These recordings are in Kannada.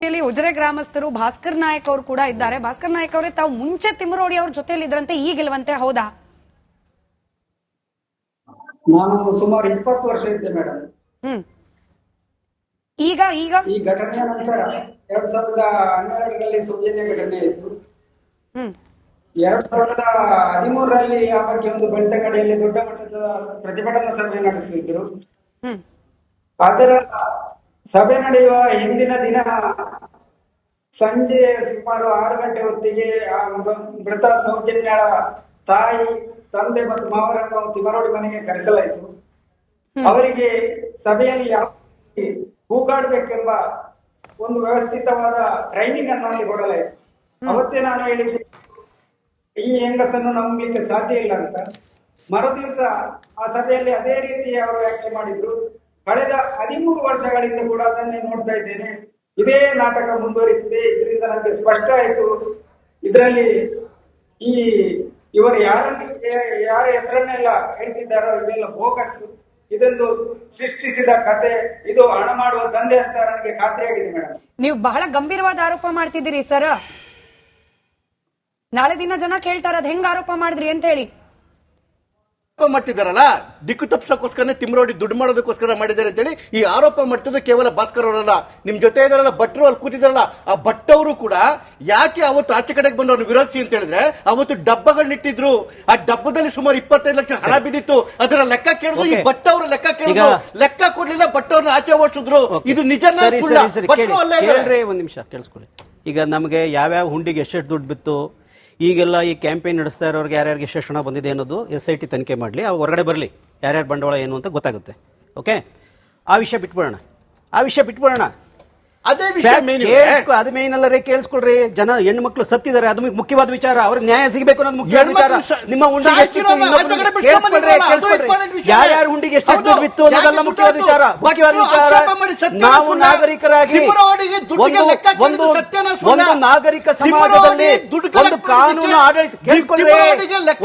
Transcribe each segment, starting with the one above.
ಜೊತೆಯಲ್ಲಿ ಉಜಿರೆ ಗ್ರಾಮಸ್ಥರು ಭಾಸ್ಕರ್ ನಾಯಕ್ ಅವರು ಕೂಡ ಇದ್ದಾರೆ. ಭಾಸ್ಕರ್ ನಾಯಕ್ ಅವರೇ, ತಾವು ಮುಂಚೆ ತಿಮ್ಮರೋಡಿ ಅವ್ರ ಜೊತೆಯಲ್ಲಿ ಇದ್ರಂತೆ, ಈಗಿಲ್ವಂತೆ, ಹೌದಾ? ನಾನು ಸುಮಾರು 20 ವರ್ಷ ಇದ್ದೆ ಮೇಡಮ್. ಈಗ ಈ ಘಟನೆಯ ನಂತರ 2012ರಲ್ಲಿ ಸೌಜನ್ಯ ಘಟನೆ ಆಯಿತು. 2013ರಲ್ಲಿ ಆ ಬಗ್ಗೆ ಒಂದು ಬೆಳ್ತಂಗಡಿಯಲ್ಲಿ ದೊಡ್ಡ ಮಟ್ಟದ ಪ್ರತಿಭಟನಾ ಸಭೆ ನಡೆಸಿದ್ರು. ಅದರ ಸಭೆ ನಡೆಯುವ ಹಿಂದಿನ ದಿನ ಸಂಜೆ ಸುಮಾರು 6 ಗಂಟೆ ಹೊತ್ತಿಗೆ ಆ ಮೃತ ಸೌಜನ್ಯಳ ತಾಯಿ, ತಂದೆ ಮತ್ತು ಮಾವರನ್ನು ತಿಮ್ಮರೋಡಿ ಮನೆಗೆ ಕರೆಸಲಾಯಿತು. ಅವರಿಗೆ ಸಭೆಯಲ್ಲಿ ಯಾವ ಕೂಗಾಡ್ಬೇಕೆಂಬ ಒಂದು ವ್ಯವಸ್ಥಿತವಾದ ಟ್ರೈನಿಂಗ್ ಅನ್ನು ಅಲ್ಲಿ ಕೊಡಲಾಯಿತು. ಅವತ್ತೇ ನಾನು ಹೇಳಿದ್ದೆ, ಈ ಹೆಂಗಸನ್ನು ನಂಬಲಿಕ್ಕೆ ಸಾಧ್ಯ ಇಲ್ಲ ಅಂತ. ಮರುದಿವಸ ಆ ಸಭೆಯಲ್ಲಿ ಅದೇ ರೀತಿ ಅವರು ವ್ಯಾಖ್ಯೆ ಮಾಡಿದ್ರು. ಕಳೆದ 13 ವರ್ಷಗಳಿಂದ ಕೂಡ ಅದನ್ನೇ ನೋಡ್ತಾ ಇದ್ದೇನೆ. ಇದೇ ನಾಟಕ ಮುಂದುವರಿತಿದೆ. ಇದರಿಂದ ನನಗೆ ಸ್ಪಷ್ಟ ಆಯಿತು, ಇದರಲ್ಲಿ ಇವರು ಯಾರ ಹೆಸರನ್ನೆಲ್ಲ ಹೇಳ್ತಿದ್ದಾರೋ ಇದೆಲ್ಲ ಬೋಗಸ್, ಇದೊಂದು ಸೃಷ್ಟಿಸಿದ ಕತೆ, ಇದು ಹಣ ಮಾಡುವ ದಂಧೆ ಅಂತ ನನಗೆ ಖಾತ್ರಿಯಾಗಿದೆ ಮೇಡಮ್. ನೀವು ಬಹಳ ಗಂಭೀರವಾದ ಆರೋಪ ಮಾಡ್ತಿದ್ದೀರಿ ಸರ್. ನಾಳೆ ದಿನ ಜನ ಕೇಳ್ತಾರ, ಅದ್ ಹೆಂಗ್ ಆರೋಪ ಮಾಡಿದ್ರಿ ಅಂತ ಹೇಳಿ. ಮಾಡ್ತಿದಾರಲ್ಲ, ದಿಕ್ಕು ತಪ್ಪಿಸೋಕೋಸ್ಕರ ತಿಮ್ಮರೋಡಿ ದುಡ್ಡು ಮಾಡೋದಕ್ಕೋಸ್ಕರ ಮಾಡಿದ್ದಾರೆ ಅಂತ ಹೇಳಿ ಈ ಆರೋಪ ಮಾಡ್ತಿದ್ದು ಕೇವಲ ಭಾಸ್ಕರ್ ಅವರಲ್ಲ, ನಿಮ್ ಜೊತೆ ಇದಾರಲ್ಲ ಭಟ್ರು, ಅಲ್ಲಿ ಕೂತಿದಾರಲ್ಲ ಆ ಭಟ್ಟವರು ಕೂಡ ಯಾಕೆ ಅವತ್ತು ಆಚೆ ಕಡೆಗೆ ಬಂದು ಅವ್ರನ್ನ ವಿರೋಧಿಸಿ ಅಂತ ಹೇಳಿದ್ರೆ, ಅವತ್ತು ಡಬ್ಬಗಳನ್ನಿಟ್ಟಿದ್ರು. ಆ ಡಬ್ಬದಲ್ಲಿ ಸುಮಾರು 25 ಲಕ್ಷ ಹಣ ಬಿದ್ದಿತ್ತು. ಅದರ ಲೆಕ್ಕ ಕೇಳಿದ್ರು ಈ ಭಟ್ಟವರು ಲೆಕ್ಕ ಕೇಳಿದ್ರು, ಲೆಕ್ಕ ಕೊಡ್ಲಿಲ್ಲ, ಭಟ್ಟವ್ರನ್ನ ಆಚೆ ಓಡಿಸಿದ್ರು. ಇದು ನಿಜನೇ? ಒಂದ್ ನಿಮಿಷ ಕೇಳಿಸ್ಕೊಳ್ಳಿ. ಈಗ ನಮಗೆ ಯಾವ್ಯಾವ ಹುಂಡಿಗೆ ಎಷ್ಟೆಷ್ಟು ದುಡ್ಡು ಬಿತ್ತು, ಈಗೆಲ್ಲ ಈ ಕ್ಯಾಂಪೇನ್ ನಡೆಸ್ತಾ ಇರೋರಿಗೆ ಯಾರ್ಯಾರಿಗೆ ಎಷ್ಟು ಹಣ ಬಂದಿದೆ ಅನ್ನೋದು SIT ತನಿಖೆ ಮಾಡಲಿ, ಅವ್ರು ಹೊರಗಡೆ ಬರಲಿ, ಯಾರ್ಯಾರು ಬಂಡವಾಳ ಏನು ಅಂತ ಗೊತ್ತಾಗುತ್ತೆ. ಓಕೆ, ಆ ವಿಷಯ ಬಿಟ್ಬಿಡೋಣ. ಅದೇ ವಿಷಯ ಅದು ಮೇನ್ ಅಲ್ಲರೇ, ಕೇಳಿಸ್ಕೊಳ್ರಿ. ಜನ ಹೆಣ್ಣು ಮಕ್ಕಳು ಸತ್ತಿದ್ದಾರೆ, ಅದು ಮುಖ್ಯವಾದ ವಿಚಾರ. ಅವ್ರಿಗೆ ನ್ಯಾಯ ಸಿಗಬೇಕು ಅನ್ನೋದು ಮುಖ್ಯವಾದ ವಿಚಾರ. ನಿಮ್ಮ ಯಾರ್ಯಾರ ಹುಂಡಿಗೆ ಎಷ್ಟು ದುಡ್ಡು ಬಿತ್ತು ಅನ್ನೋದೆಲ್ಲ ಮುಖ್ಯವಾದ ವಿಚಾರ. ನಾವು ನಾಗರಿಕರಾಗಿ ಒಂದು ನಾಗರಿಕ ಸಮಾಜದಲ್ಲಿ ಒಂದು ಕಾನೂನು ಆಡಳಿತ,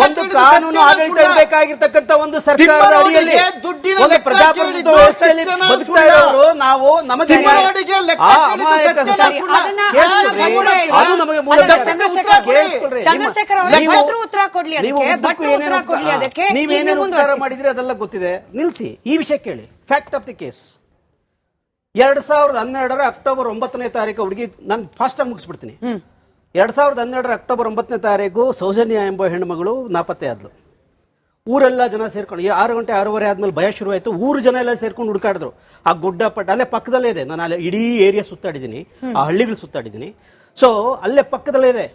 ಒಂದು ಕಾನೂನು ಆಡಳಿತ ಇರಬೇಕಾಗಿರ್ತಕ್ಕಂಥ ಒಂದು ಸರ್ಕಾರದ ಅಡಿಯಲ್ಲಿ ಒಂದು ಪ್ರಜಾಪ್ರಭುತ್ವ ವ್ಯವಸ್ಥೆಯಲ್ಲಿ ಬದುಕ್ತಾ ಇರೋರು ನಾವು. ನಮಗೆ ಚಂದ್ರಶೇಖರ್ ಉತ್ತರ ಕೊಡ್ಲಿ, ಅದಕ್ಕೆ ನೀವೇನೇನು ಉತ್ತರ ಮಾಡಿದ್ರೆ ಅದೆಲ್ಲ ಗೊತ್ತಿದೆ. ನಿಲ್ಸಿ, ಈ ವಿಷಯ ಕೇಳಿ. ಫ್ಯಾಕ್ಟ್ ಆಫ್ ದಿ ಕೇಸ್, 2012ರ ಅಕ್ಟೋಬರ್ 9ನೇ ತಾರೀಕು ಹುಡುಗಿ, ನಾನು ಫಾಸ್ಟ್ ಆಗಿ ಮುಗಿಸ್ಬಿಡ್ತೀನಿ. 2012ರ ಅಕ್ಟೋಬರ್ 9ನೇ ತಾರೀಕು ಸೌಜನ್ಯ ಎಂಬ ಹೆಣ್ಣುಮಗಳು ನಾಪತ್ತೆ ಆದ್ಲು. ಊರೆಲ್ಲ ಜನ ಸೇರ್ಕೊಂಡು 6 ಗಂಟೆ 6:30 ಆದ್ಮೇಲೆ ಭಯ ಶುರುವಾಯಿತು. ಊರು ಜನ ಎಲ್ಲ ಸೇರ್ಕೊಂಡು ಹುಡುಕಾಡಿದ್ರು. ಆ ಗುಡ್ಡ ಪಟ್ಟ ಅಲ್ಲೇ ಪಕ್ಕದಲ್ಲೇ ಇದೆ. ನಾನು ಅಲ್ಲಿ ಇಡೀ ಏರಿಯಾ ಸುತ್ತಾಡಿದ್ದೀನಿ, ಆ ಹಳ್ಳಿಗಳು ಸುತ್ತಾಡಿದ್ದೀನಿ. ಸೊ ಅಲ್ಲೇ ಪಕ್ಕದಲ್ಲೇ ಇದೆ,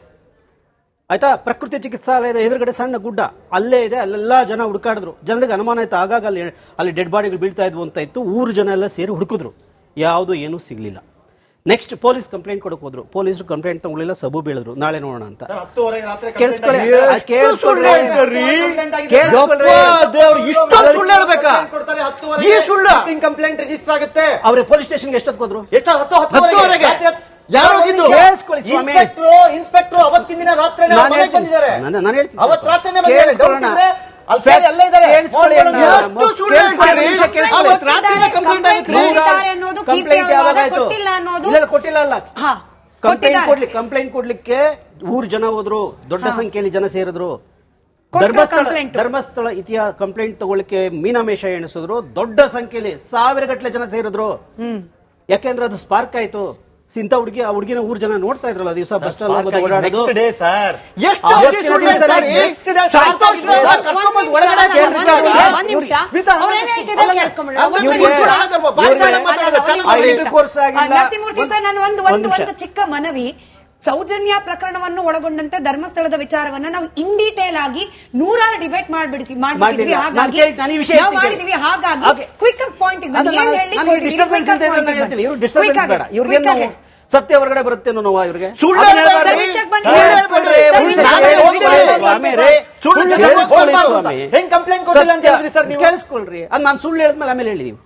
ಆಯ್ತಾ. ಪ್ರಕೃತಿ ಚಿಕಿತ್ಸಾಲಯದ ಎದುರುಗಡೆ ಸಣ್ಣ ಗುಡ್ಡ ಅಲ್ಲೇ ಇದೆ. ಅಲ್ಲೆಲ್ಲ ಜನ ಹುಡುಕಾಡಿದ್ರು. ಜನರಿಗೆ ಅನುಮಾನ ಆಯ್ತು, ಆಗಾಗ ಅಲ್ಲಿ ಡೆಡ್ ಬಾಡಿಗಳು ಬೀಳ್ತಾ ಇದ್ವು ಅಂತ ಇತ್ತು. ಊರು ಜನ ಎಲ್ಲ ಸೇರಿ ಹುಡುಕಿದ್ರು, ಯಾವುದು ಏನೂ ಸಿಗ್ಲಿಲ್ಲ. ನೆಕ್ಸ್ಟ್ ಪೊಲೀಸ್ ಕಂಪ್ಲೇಂಟ್ ಕೊಡಕ್ ಹೋದ್ರು. ಪೊಲೀಸರು ಕಂಪ್ಲೇಂಟ್ ತಗೊಳ್ಳಿಲ್ಲ, ಸಬು ಬೀಳಿದ್ರು. ನಾಳೆ ನೋಡೋಣ ಅಂತ. ಕಂಪ್ಲೇಂಟ್ ರಿಜಿಸ್ಟರ್ ಆಗುತ್ತೆ. ಅವ್ರಿಗೆ ಪೊಲೀಸ್ ಸ್ಟೇಷನ್ಗೆ ಎಷ್ಟೊತ್ತು ಹೋದ್ರು? ಇನ್ಸ್ಪೆಕ್ಟರ್ ಅವತ್ತಿನ ದಿನ ರಾತ್ರಿ ಬಂದಿದ್ದಾರೆ. ನಾನು ಹೇಳ್ತೀನಿ, ಅವತ್ತು ರಾತ್ರಿ ಕಂಪ್ಲೇಂಟ್ ಕೊಡ್ಲಿಕ್ಕೆ ಊರ್ ಜನ ಹೋದ್ರು, ದೊಡ್ಡ ಸಂಖ್ಯೆಯಲ್ಲಿ ಜನ ಸೇರಿದ್ರು. ಧರ್ಮಸ್ಥಳ ಇತಿಹಾಸ ಕಂಪ್ಲೇಂಟ್ ತಗೊಳ್ಳಿಕ್ಕೆ ಮೀನಾಮೇಷ ಎಣಿಸಿದ್ರು. ದೊಡ್ಡ ಸಂಖ್ಯೆಯಲ್ಲಿ 1000 ಗಟ್ಟಲೆ ಜನ ಸೇರಿದ್ರು. ಯಾಕೆಂದ್ರೆ ಅದು ಸ್ಪಾರ್ಕ್ ಆಯ್ತು. ಇಂಥ ಹುಡುಗಿ, ಆ ಹುಡುಗಿನ ಊರ್ ಜನ ನೋಡ್ತಾ ಇದ್ರಲ್ಲ ದಿವಸ ಬಸ್ ಓಡಾಡೋದು. ಚಿಕ್ಕ ಮನವಿ, ಸೌಜನ್ಯ ಪ್ರಕರಣವನ್ನು ಒಳಗೊಂಡಂತೆ ಧರ್ಮಸ್ಥಳದ ವಿಚಾರವನ್ನ ನಾವು ಇನ್ ಡೀಟೇಲ್ ಆಗಿ 100 ಡಿಬೇಟ್ ಮಾಡ್ಬಿಡ್ತೀವಿ. ಹಾಗಾಗಿ ಕ್ವಿಕ್ ಪಾಯಿಂಟ್ ಸತ್ಯ ಹೊರಗಡೆ ಬರುತ್ತೆ ಅನ್ನೋ ನೋವಾ ಇವ್ರಿಗೆ? ಕೇಳಿಸ್ಕೊಳ್ರಿ, ಅದು ನಾನು ಸುಳ್ಳು ಹೇಳಿದ್ಮೇಲೆ ಆಮೇಲೆ ಹೇಳಿದೀವಿ.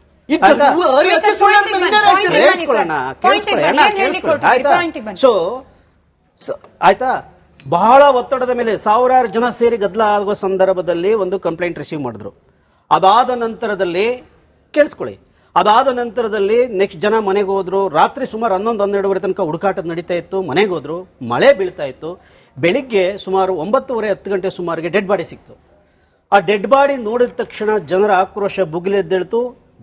ಆಯ್ತಾ, ಬಹಳ ಒತ್ತಡದ ಮೇಲೆ 1000 ಜನ ಸೇರಿ ಗದ್ದಲ ಆಗುವ ಸಂದರ್ಭದಲ್ಲಿ ಒಂದು ಕಂಪ್ಲೇಂಟ್ ರಿಸೀವ್ ಮಾಡಿದ್ರು. ಅದಾದ ನಂತರದಲ್ಲಿ ಕೇಳಿಸ್ಕೊಳ್ಳಿ, ಅದಾದ ನಂತರದಲ್ಲಿ ನೆಕ್ಸ್ಟ್ ಜನ ಮನೆಗೆ ಹೋದ್ರು. ರಾತ್ರಿ ಸುಮಾರು 11-12 ತನಕ ಹುಡುಕಾಟ ನಡೀತಾ ಇತ್ತು. ಮನೆಗೆ ಹೋದ್ರು, ಮಳೆ ಬೀಳ್ತಾ ಇತ್ತು. ಬೆಳಿಗ್ಗೆ ಸುಮಾರು 9:30-10 ಗಂಟೆ ಸುಮಾರಿಗೆ ಡೆಡ್ ಬಾಡಿ ಸಿಕ್ತು. ಆ ಡೆಡ್ ಬಾಡಿ ನೋಡಿದ ತಕ್ಷಣ ಜನರ ಆಕ್ರೋಶ ಭುಗಿಲೆದ್ದೇಳ್ತು.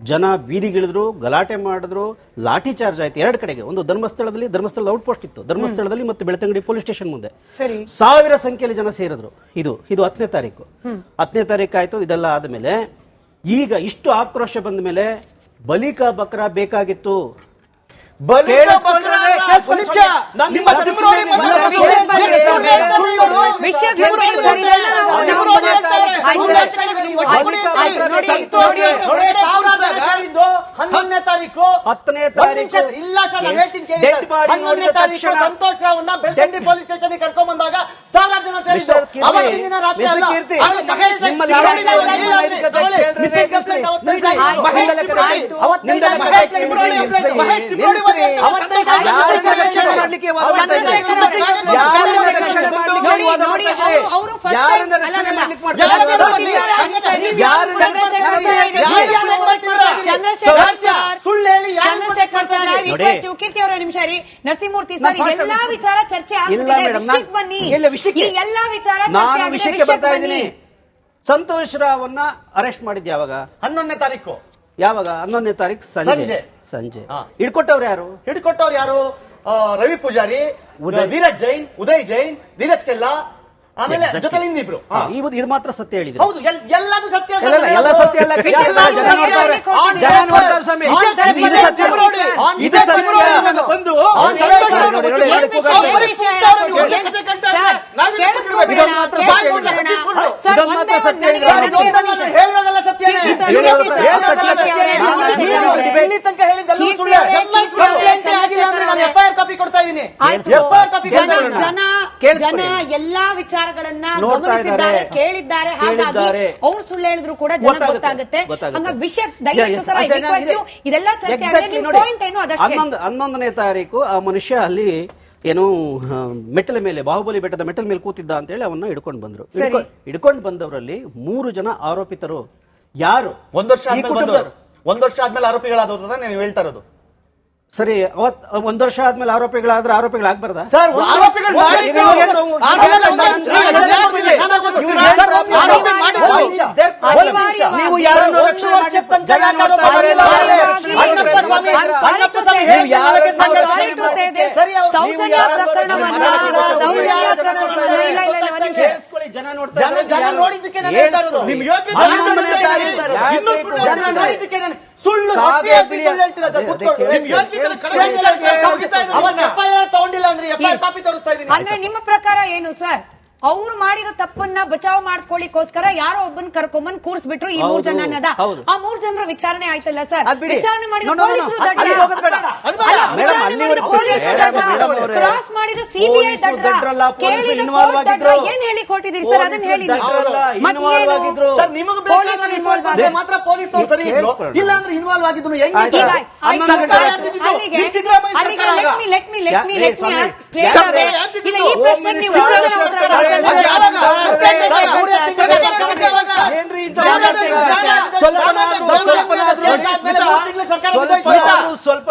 ಜನ ಬೀದಿಗಿಳಿದ್ರು, ಗಲಾಟೆ ಮಾಡಿದ್ರು, ಲಾಠಿ ಚಾರ್ಜ್ ಆಯ್ತು 2 ಕಡೆಗೆ. ಒಂದು ಧರ್ಮಸ್ಥಳದ ಔಟ್ ಪೋಸ್ಟ್ ಇತ್ತು, ಧರ್ಮಸ್ಥಳದಲ್ಲಿ ಮತ್ತೆ ಬೆಳ್ತಂಗಡಿ ಪೊಲೀಸ್ ಸ್ಟೇಷನ್ ಮುಂದೆ ಸರಿ 1000 ಸಂಖ್ಯೆಯಲ್ಲಿ ಜನ ಸೇರಿದ್ರು. ಇದು 10ನೇ ತಾರೀಕು. 10ನೇ ತಾರೀಕು ಆಯ್ತು. ಇದೆಲ್ಲ ಆದ್ಮೇಲೆ ಈಗ ಇಷ್ಟು ಆಕ್ರೋಶ ಬಂದ ಮೇಲೆ ಬಲಿಕಾ ಬಕ್ರಾ ಬೇಕಾಗಿತ್ತು. ಸಂತೋಷ್ ರಾವ್ನ ಬೆಳ್ತಂಗಡಿ ಪೊಲೀಸ್ ಸ್ಟೇಷನ್ ಕರ್ಕೊಂಡ್ ಬಂದಾಗ 1000 ಜನ ಸೇರಿದ್ರು. ಅವತ್ತಿನ ರಾತ್ರಿ ಅಲ್ಲ, ಕೀರ್ತಿ ಅವರ ನಿಮಿಷ ರೀ. ನರಸಿಂಹಮೂರ್ತಿ ಸರ್, ಎಲ್ಲಾ ವಿಚಾರ ಚರ್ಚೆ ಬನ್ನಿ. ಈ ಎಲ್ಲಾ ವಿಚಾರ ಚರ್ಚೆ ಆಗಿದೆ. ಸಂತೋಷ್ ರಾವ್ನ ಅರೆಸ್ಟ್ ಮಾಡಿದ್ ಯಾವಾಗ? 11ನೇ ತಾರೀಕು. ಯಾವಾಗ? 11ನೇ ತಾರೀಕು ಸಂಜೆ. ಹಿಡ್ಕೊಟ್ಟವ್ರು ಯಾರು? ರವಿ ಪೂಜಾರಿ, ಧೀರಜ್ ಜೈನ್, ಉದಯ್ ಜೈನ್, ಧೀರಜ್ ಕೆಲ್ಲಾ, ಆಮೇಲೆ ಜೊತೆಲಿ ಇನ್ನಿಬ್ರು. ಇದು ಮಾತ್ರ ಸತ್ಯ ಹೇಳಿದ್ರು. ಹೌದು, ಎಲ್ಲದೂ ಸತ್ಯ. ಎಲ್ಲ ಸತ್ಯ ಅಲ್ಲ. ಜನ ನೋಡ್ತಾರೆ ಸ್ವಾಮಿ. ಇದು ಸತ್ಯ. ಬಂದು ಹೇಳಿರೋದೆಲ್ಲ ಸತ್ಯನೇ. ತನಕ ಹೇಳಿದ್ದೆಲ್ಲ ಸುಳ್ಳು. ನಾನು FIR ಕಾಪಿ ಕೊಡ್ತಾ ಇದ್ದೀನಿ. ಜನ ಎಲ್ಲಾ ವಿಚಾರಗಳನ್ನ ಗಮನಿಸಿದ್ದಾರೆ, ಕೇಳಿದ್ದಾರೆ. ಹಾಗಾಗಿ ಅವ್ರು ಸುಳ್ಳು ಹೇಳಿದ್ರು ಕೂಡ ಜನ ಗೊತ್ತಾಗುತ್ತೆ. ಹಂಗಾಗಿ ವಿಷಯ ಇದೆಲ್ಲ ಚರ್ಚೆ ಆಗಿದೆ. ಪಾಯಿಂಟ್ ಏನು ಅದಷ್ಟೇ. 11ನೇ ತಾರೀಕು ಆ ಮನುಷ್ಯ ಅಲ್ಲಿ ಏನು ಮೆಟ್ಟಲ ಮೇಲೆ, ಬಾಹುಬಲಿ ಬೆಟ್ಟದ ಮೆಟ್ಟಲ ಮೇಲೆ ಕೂತಿದ್ದ ಅಂತ ಹೇಳಿ ಅವನ್ನ ಹಿಡ್ಕೊಂಡು ಬಂದ್ರು. ಹಿಡ್ಕೊಂಡು ಬಂದವರಲ್ಲಿ 3 ಜನ ಆರೋಪಿತರು. ಯಾರು? 1 ವರ್ಷ ಆದ್ಮೇಲೆ ಆರೋಪಿಗಳಾದವ್ರ ನೀವು ಹೇಳ್ತಾ ಇರೋದು. ಸರಿ, 1 ವರ್ಷ ಆದ್ಮೇಲೆ ಆರೋಪಿಗಳಾಗ್ಬಾರ್ದ? ಸರ್, ನೀವು ಯಾರನ್ನು ರಕ್ಷಣೆ ಸುಳ್ಳು ತಗೊಂಡಿಲ್ಲ ಅಂದ್ರೆ FIR ಕಾಪಿ ತೋರಿಸ್ತಾ ಇದ್ದೀನಿ. ಅಂದ್ರೆ ನಿಮ್ಮ ಪ್ರಕಾರ ಏನು ಸರ್? ಅವ್ರು ಮಾಡಿರೋ ತಪ್ಪನ್ನ ಬಚಾವ್ ಮಾಡ್ಕೊಳ್ಳಿಕ್ಕೋಸ್ಕರ ಯಾರೋ ಒಬ್ಬನ್ ಕರ್ಕೊಂಬಂದ್ ಕೂರ್ಸ್ಬಿಟ್ರು ಈ 3 ಜನ ಅನ್ನದ. ಆ 3 ಜನರ ವಿಚಾರಣೆ ಆಯ್ತಲ್ಲ ಸರ್. ವಿಚಾರಣೆ ಮಾಡಿದ ಪೊಲೀಸರು ಕ್ರಾಸ್ ಮಾಡಿದ CBI ದಡ್ಡ, ಕೇಳಿದ ಕೋರ್ಟ್ ದಡ್ಡ. ಏನ್ ಹೇಳಿ ಕೊಟ್ಟಿದ್ದೀರಿ ಸರ್? ಅದನ್ನ ಹೇಳಿ. ಸರ್, ನಿಮಗೆ ಮಾತ್ರ ಪೊಲೀಸ್ ಸರಿ ಇದ್ರು, ಇಲ್ಲ ಅಂದ್ರೆ ಇನ್ವಾಲ್ವ್ ಆಗಿದ್ರು ಹೆಂಗೆ? ಈ ಪ್ರಶ್ನೆ ನೀವು ಸ್ವಲ್ಪ